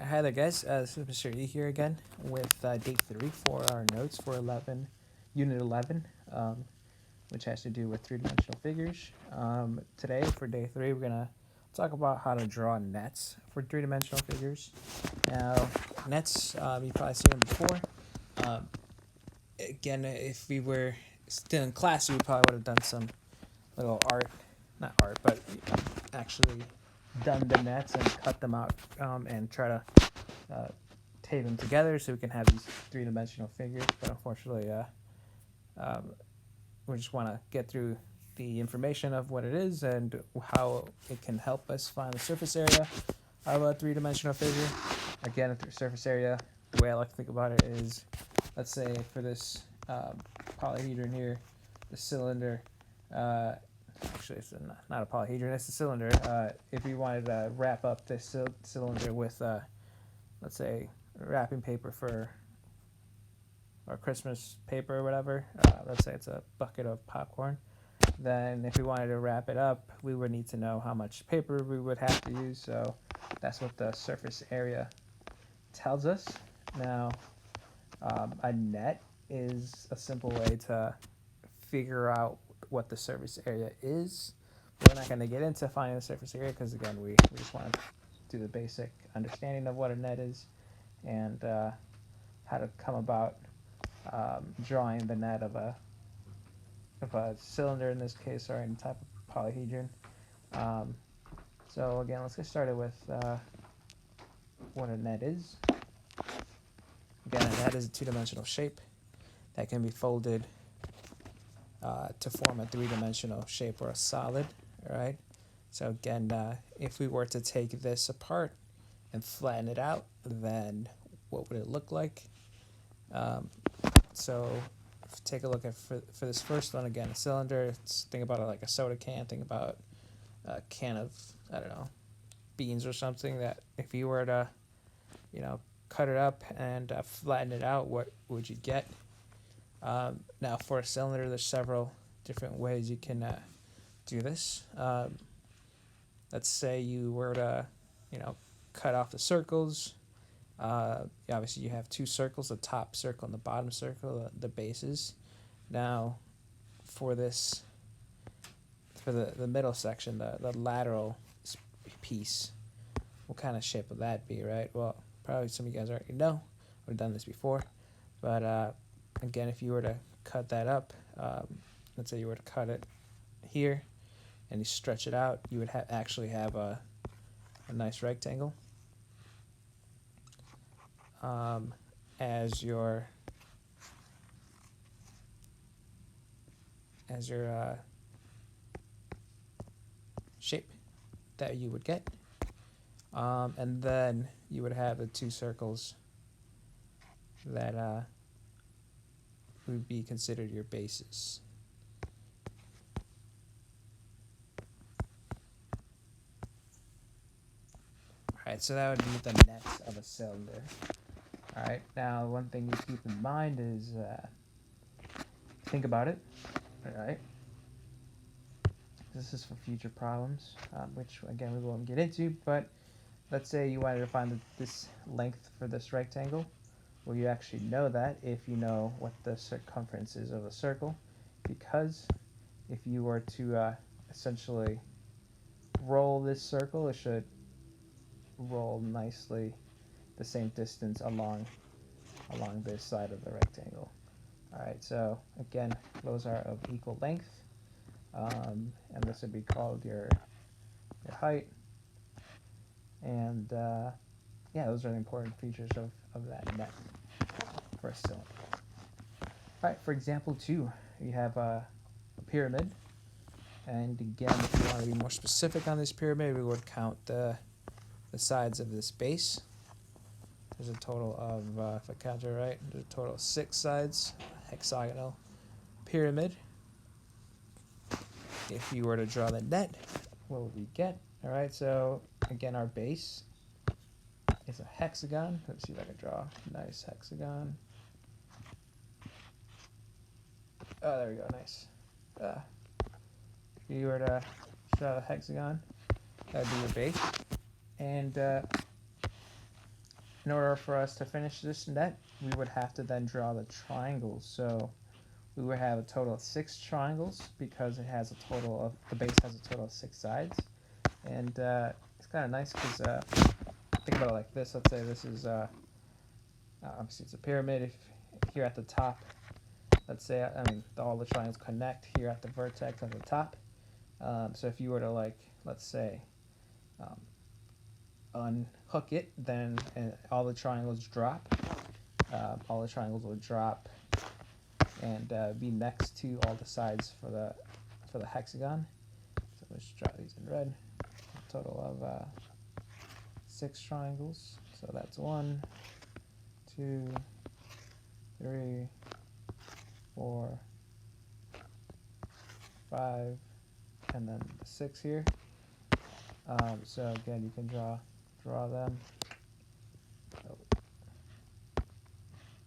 Hi there, guys. This is Mr. E here again with day 3 for our notes for Unit 11, which has to do with three-dimensional figures. Today, for day 3, we're going to talk about how to draw nets for three-dimensional figures. Now, nets, you've probably seen them before. Um, Again, if we were still in class, we probably would have done some little art, not art, but actually done the nets and cut them out and try to uh, tape them together so we can have these three-dimensional figures. But unfortunately, um, we just want to get through the information of what it is and how it can help us find the surface area of a three-dimensional figure. Again, the surface area, the way I like to think about it is, let's say for this polyhedron here, the cylinder, uh, actually it's not a polyhedron, it's a cylinder. If we wanted to wrap up this cylinder with, let's say, wrapping paper for or Christmas paper or whatever, let's say it's a bucket of popcorn, then if we wanted to wrap it up, we would need to know how much paper we would have to use. So that's what the surface area tells us. Now, a net is a simple way to figure out what the surface area is. We're not going to get into finding the surface area because, again, we just want to do the basic understanding of what a net is and how to come about drawing the net of a cylinder in this case, or any type of polyhedron. Um, so again, let's get started with what a net is. Again, a net is a two-dimensional shape that can be folded to form a three-dimensional shape or a solid. All right. So again, if we were to take this apart and flatten it out, then what would it look like? Um, so take a look at for this first one again, a cylinder. Think about it like a soda can. Think about a can of, I don't know, beans or something. That if you were to, you know, cut it up and flatten it out, what would you get? Now for a cylinder, there's several different ways you can do this. Let's say you were to, you know, cut off the circles. Obviously, you have two circles, the top circle and the bottom circle, the bases. Now, for this, for the middle section, the lateral piece, what kind of shape would that be, right? Well, probably some of you guys already know. We've done this before. But again, if you were to cut that up, let's say you were to cut it here and you stretch it out, you would actually have a nice rectangle as your shape that you would get. And then you would have the two circles that would be considered your bases. Alright, so that would be the nets of a cylinder. Alright, now one thing you keep in mind is think about it. Alright, this is for future problems, which again we won't get into, but let's say you wanted to find this length for this rectangle. Well, you actually know that if you know what the circumference is of a circle, because if you were to essentially roll this circle, it should roll nicely the same distance along this side of the rectangle. Alright, so again, those are of equal length, and this would be called your height. And yeah, those are the important features of that net for a cylinder. Alright, for example 2, you have a pyramid. And again, if you want to be more specific on this pyramid, we would count the sides of this base. There's a total of, if I count it right, there's a total of 6 sides, hexagonal pyramid. If you were to draw the net, what would we get? Alright, so again, our base is a hexagon. Let's see if I can draw a nice hexagon. Oh, there we go, nice. If you were to draw a hexagon, that would be your base. And in order for us to finish this net, we would have to then draw the triangles. So we would have a total of 6 triangles because it has a total of, the base has a total of 6 sides. And it's kind of nice because think about it like this. Let's say this is obviously it's a pyramid. If here at the top, let's say all the triangles connect here at the vertex at the top. So if you were to, like, let's say unhook it, then all the triangles drop. All the triangles will drop and be next to all the sides for the hexagon. So let's draw these in red. A total of 6 triangles. So that's 1, 2, 3, 4, 5, and then the 6 here. So again, you can draw them. So,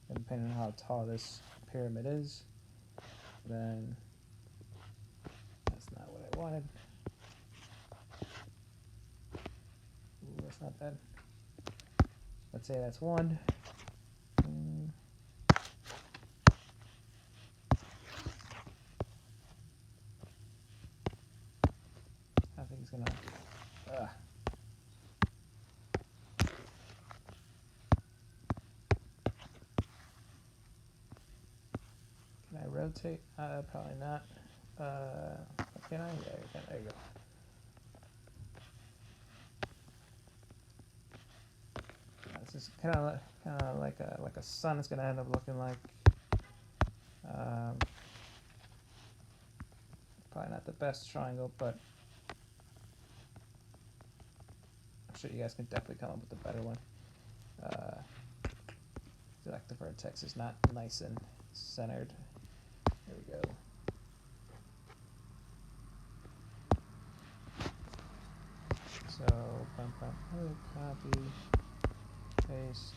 and depending on how tall this pyramid is, then that's not what I wanted. Ooh, that's not bad. Let's say that's 1. I think it's gonna. Can I rotate? Probably not. Can I? Yeah, you can. There you go. This is kind of like a sun. It's gonna end up looking like. Probably not the best triangle, but I'm sure you guys can definitely come up with a better one. I feel like the vertex is not nice and centered. There we go. So, copy, paste.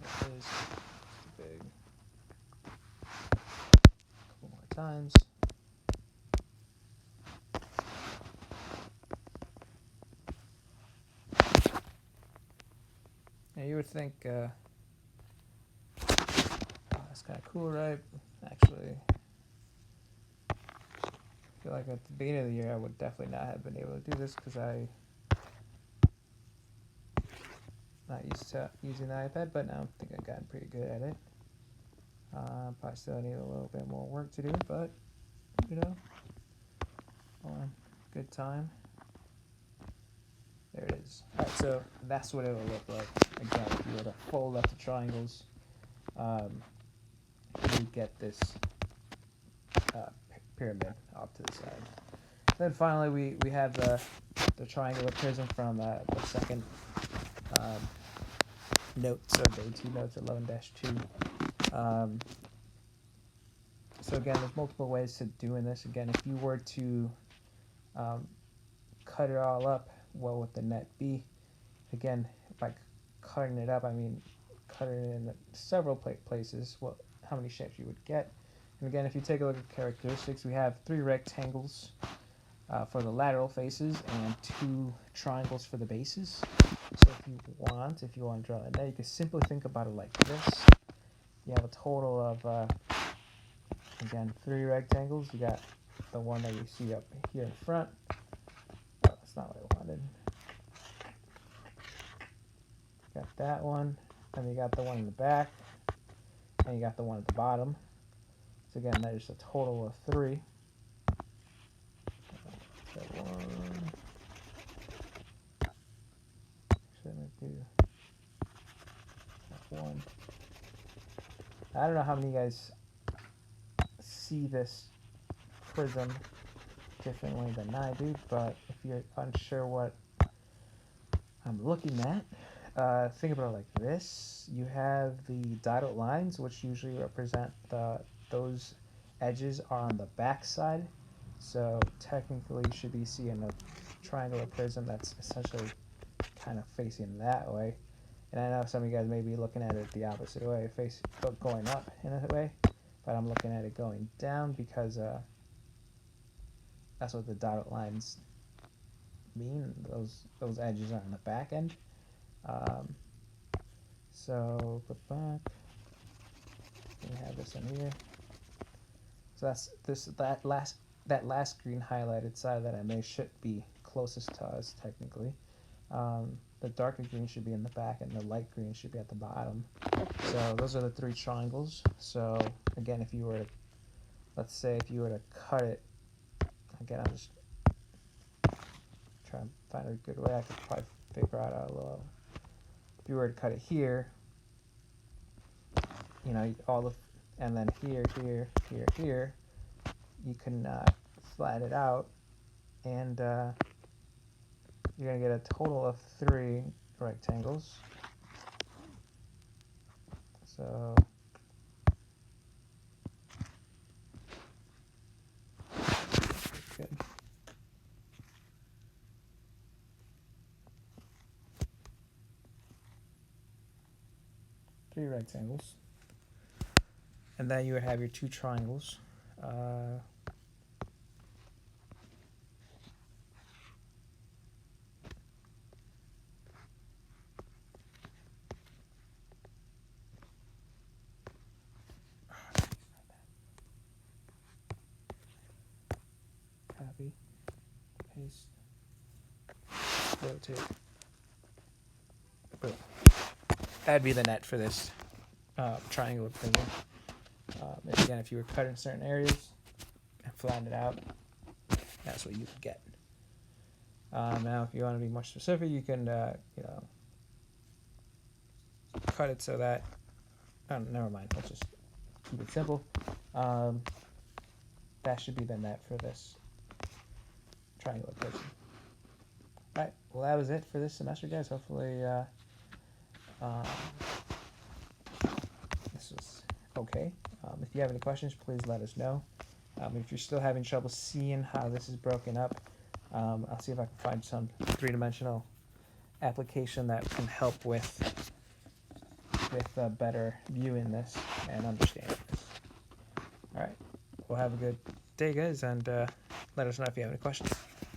That is big. A couple more times. Now you would think, oh, that's kind of cool, right? Actually, I feel like at the beginning of the year I would definitely not have been able to do this because I'm not used to using the iPad, but now I think I've gotten pretty good at it. Probably still need a little bit more work to do, but you know, good time. There it is. Alright, so that's what it will look like. Again, if you were to fold up the triangles, you get this pyramid off to the side. Then finally we have the triangular prism from the second notes, or day 2 notes, 11-2. So again, there's multiple ways to doing this. Again, if you were to cut it all up, what would the net be? Again, by cutting it up, I mean cutting it in several places, how many shapes you would get. And again, if you take a look at characteristics, we have 3 rectangles for the lateral faces and 2 triangles for the bases. So if you want to draw a net, you can simply think about it like this. You have a total of, again, 3 rectangles. You got the one that you see up here in front. Oh, that's not what I wanted. Got that one, and you got the one in the back, and you got the one at the bottom. So again, there's a total of 3. So 1. Actually, let me do that 1. I don't know how many of you guys see this prism differently than I do, but if you're unsure what I'm looking at, think about it like this. You have the dotted lines, which usually represent those edges are on the back side. So technically you should be seeing a triangular prism that's essentially kind of facing that way. And I know some of you guys may be looking at it the opposite way, going up in a way, but I'm looking at it going down because that's what the dotted lines mean. Those edges are on the back end. So put back. We have this in here. So that last green highlighted side that I made should be closest to us technically. The darker green should be in the back, and the light green should be at the bottom. So those are the 3 triangles. So again, if you were to, let's say if you were to cut it, again, I'll just try and find a good way I could probably figure out a little. If you were to cut it here, you know, and then here, you can flatten it out, and you're gonna get a total of 3 rectangles. So good. Three rectangles, and then you would have your 2 triangles. Copy, paste, rotate. Boom. That'd be the net for this triangle thingy. Again, if you were cutting certain areas and flatten it out, that's what you would get. Now, if you want to be more specific, you can, you know, cut it so that. Oh, never mind. Let's just keep it simple. That should be the net for this triangular person. All right. Well, that was it for this semester, guys. Hopefully, this was okay. If you have any questions, please let us know. If you're still having trouble seeing how this is broken up, I'll see if I can find some 3-dimensional application that can help with better viewing this and understanding this. All right. Well, have a good day, guys, and let us know if you have any questions.